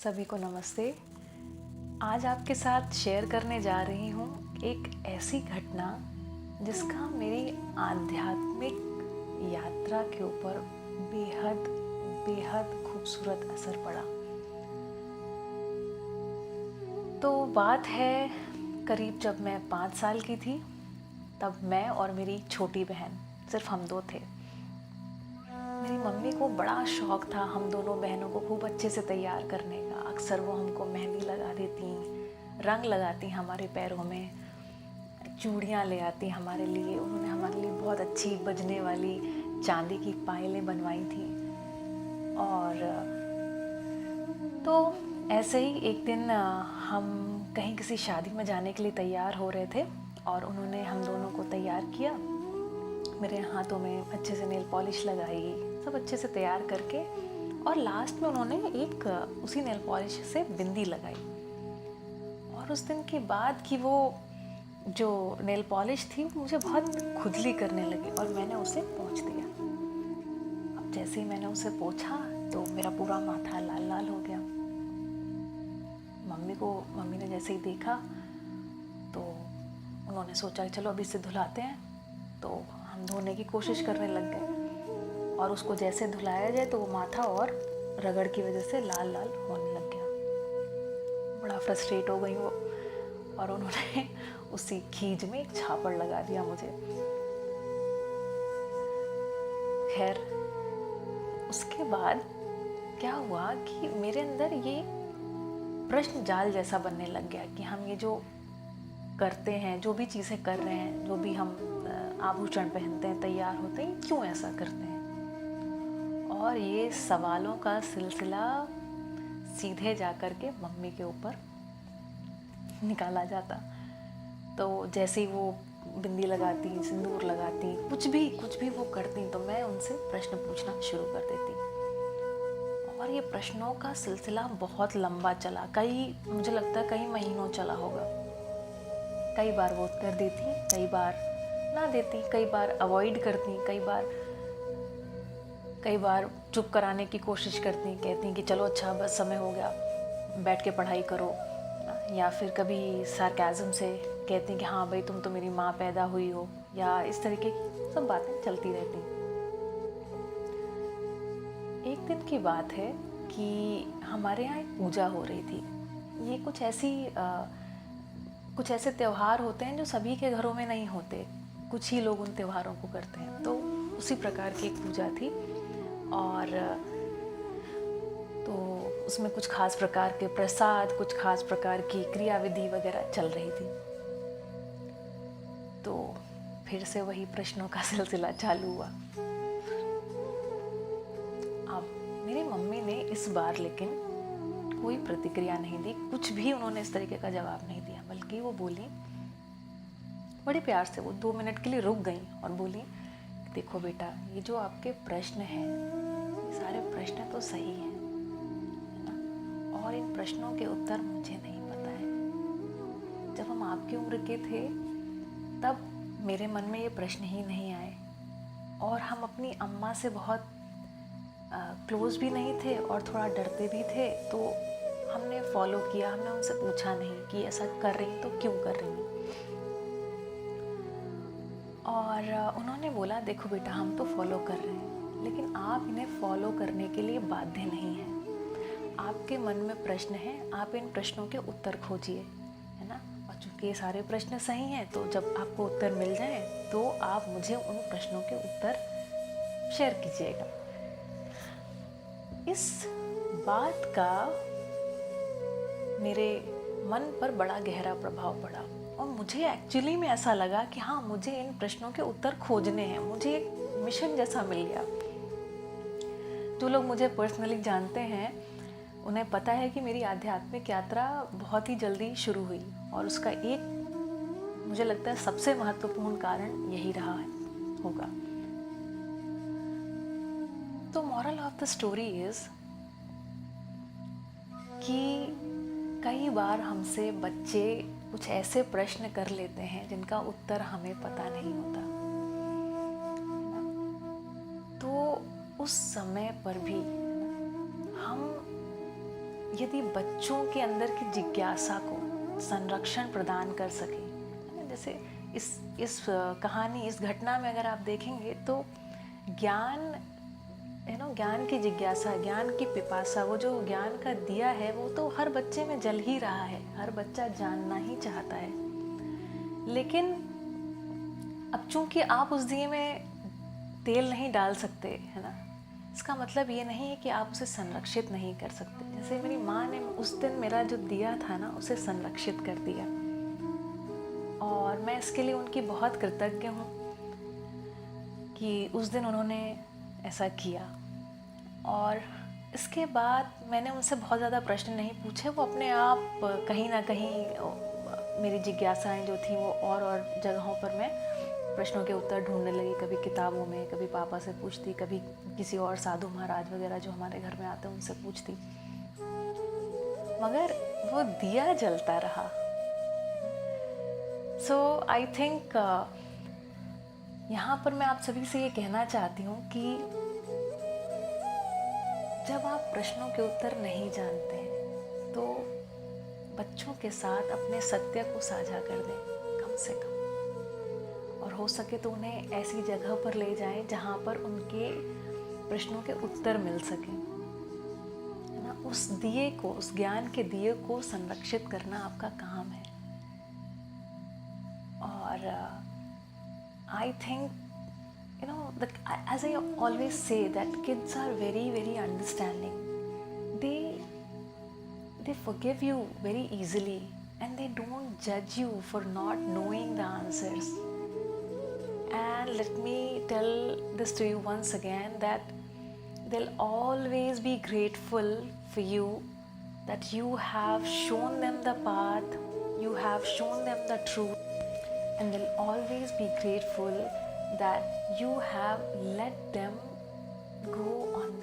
सभी को नमस्ते। आज आपके साथ शेयर करने जा रही हूँ एक ऐसी घटना जिसका मेरी आध्यात्मिक यात्रा के ऊपर बेहद बेहद खूबसूरत असर पड़ा। तो बात है करीब जब मैं 5 साल की थी, तब मैं और मेरी छोटी बहन, सिर्फ हम दो थे। मेरी मम्मी को बड़ा शौक़ था हम दोनों बहनों को खूब अच्छे से तैयार करने का। अक्सर वो हमको मेहंदी लगा देती, रंग लगाती हमारे पैरों में, चूड़ियाँ ले आती हमारे लिए। उन्होंने हमारे लिए बहुत अच्छी बजने वाली चांदी की पायलें बनवाई थी। और तो ऐसे ही एक दिन हम कहीं किसी शादी में जाने के लिए तैयार हो रहे थे और उन्होंने हम दोनों को तैयार किया। मेरे हाथों में अच्छे से नेल पॉलिश लगाई, सब अच्छे से तैयार करके, और लास्ट में उन्होंने एक उसी नेल पॉलिश से बिंदी लगाई। और उस दिन की बाद की वो जो नेल पॉलिश थी मुझे बहुत खुजली करने लगी और मैंने उसे पोंछ दिया। अब जैसे ही मैंने उसे पोंछा तो मेरा पूरा माथा लाल लाल हो गया। मम्मी ने जैसे ही देखा तो उन्होंने सोचा कि चलो अभी इसे धुलाते हैं। तो हम धोने की कोशिश करने लग गए और उसको जैसे धुलाया जाए तो वो माथा और रगड़ की वजह से लाल लाल होने लग गया। बड़ा फ्रस्ट्रेट हो गई वो, और उन्होंने उसी खीज में एक छापड़ लगा दिया मुझे। खैर, उसके बाद क्या हुआ कि मेरे अंदर ये प्रश्न जाल जैसा बनने लग गया कि हम ये जो करते हैं, जो भी चीज़ें कर रहे हैं, जो भी हम आभूषण पहनते हैं, तैयार होते हैं, क्यों ऐसा करते हैं। और ये सवालों का सिलसिला सीधे जा कर के मम्मी के ऊपर निकाला जाता। तो जैसे ही वो बिंदी लगाती, सिंदूर लगाती, कुछ भी वो करती, तो मैं उनसे प्रश्न पूछना शुरू कर देती। और ये प्रश्नों का सिलसिला बहुत लंबा चला, मुझे लगता है कई महीनों चला होगा। कई बार वो उत्तर देती, कई बार ना देती, कई बार अवॉइड करती, कई बार चुप कराने की कोशिश करती, कहती कि चलो अच्छा बस समय हो गया, बैठ के पढ़ाई करो। या फिर कभी सार्केज़म से कहती कि हाँ भाई तुम तो मेरी माँ पैदा हुई हो, या इस तरीके की सब बातें चलती रहती। एक दिन की बात है कि हमारे यहाँ एक पूजा हो रही थी। ये कुछ ऐसे त्यौहार होते हैं जो सभी के घरों में नहीं होते, कुछ ही लोग उन त्योहारों को करते हैं। तो उसी प्रकार की एक पूजा थी, और तो उसमें कुछ खास प्रकार के प्रसाद, कुछ खास प्रकार की क्रियाविधि वगैरह चल रही थी। तो फिर से वही प्रश्नों का सिलसिला चालू हुआ। अब मेरी मम्मी ने इस बार लेकिन कोई प्रतिक्रिया नहीं दी, कुछ भी उन्होंने इस तरीके का जवाब नहीं दिया, बल्कि वो बोली बड़े प्यार से, वो 2 मिनट के लिए रुक गई और बोली, देखो बेटा, ये जो आपके प्रश्न हैं, ये सारे प्रश्न तो सही हैं, है ना, और इन प्रश्नों के उत्तर मुझे नहीं पता है। जब हम आपकी उम्र के थे तब मेरे मन में ये प्रश्न ही नहीं आए, और हम अपनी अम्मा से बहुत क्लोज भी नहीं थे और थोड़ा डरते भी थे। तो हमने फॉलो किया, हमने उनसे पूछा नहीं कि ऐसा कर रही तो क्यों कर रही। और उन्होंने बोला, देखो बेटा, हम तो फॉलो कर रहे हैं, लेकिन आप इन्हें फॉलो करने के लिए बाध्य नहीं हैं। आपके मन में प्रश्न हैं, आप इन प्रश्नों के उत्तर खोजिए, है ना। और चूँकि ये सारे प्रश्न सही हैं, तो जब आपको उत्तर मिल जाए तो आप मुझे उन प्रश्नों के उत्तर शेयर कीजिएगा। इस बात का मेरे मन पर बड़ा गहरा प्रभाव पड़ा, और मुझे एक्चुअली में ऐसा लगा कि हाँ, मुझे इन प्रश्नों के उत्तर खोजने हैं। मुझे एक मिशन जैसा मिल गया। जो लोग मुझे पर्सनली जानते हैं उन्हें पता है कि मेरी आध्यात्मिक यात्रा बहुत ही जल्दी शुरू हुई, और उसका एक, मुझे लगता है, सबसे महत्वपूर्ण कारण यही रहा होगा। तो moral of the story is कि कई बार हमसे बच्चे कुछ ऐसे प्रश्न कर लेते हैं जिनका उत्तर हमें पता नहीं होता। तो उस समय पर भी हम यदि बच्चों के अंदर की जिज्ञासा को संरक्षण प्रदान कर सके, जैसे इस कहानी, इस घटना में अगर आप देखेंगे तो ज्ञान, ज्ञान की जिज्ञासा, ज्ञान की पिपासा, वो जो ज्ञान का दिया है वो तो हर बच्चे में जल ही रहा है, हर बच्चा जानना ही चाहता है। लेकिन अब चूंकि आप उस दिए में तेल नहीं डाल सकते, है ना, इसका मतलब ये नहीं है कि आप उसे संरक्षित नहीं कर सकते। जैसे मेरी माँ ने उस दिन मेरा जो दिया था ना, उसे संरक्षित कर दिया, और मैं इसके लिए उनकी बहुत कृतज्ञ हूँ कि उस दिन उन्होंने ऐसा किया। और इसके बाद मैंने उनसे बहुत ज़्यादा प्रश्न नहीं पूछे, वो अपने आप कहीं ना कहीं मेरी जिज्ञासाएं जो थी वो और जगहों पर मैं प्रश्नों के उत्तर ढूंढने लगी। कभी किताबों में, कभी पापा से पूछती, कभी किसी और साधु महाराज वगैरह जो हमारे घर में आते हैं उनसे पूछती, मगर वो दिया जलता रहा। सो आई थिंक यहाँ पर मैं आप सभी से ये कहना चाहती हूँ कि जब आप प्रश्नों के उत्तर नहीं जानते हैं तो बच्चों के साथ अपने सत्य को साझा कर दें कम से कम, और हो सके तो उन्हें ऐसी जगह पर ले जाएं जहाँ पर उनके प्रश्नों के उत्तर मिल सकें, है ना। उस दिए को, उस ज्ञान के दिए को संरक्षित करना आपका काम है। और I think as I always say that kids are very, very understanding. They forgive you very easily, and they don't judge you for not knowing the answers. And let me tell this to you once again, that they'll always be grateful for you, that you have shown them the path, you have shown them the truth, and they'll always be grateful that you have let them go on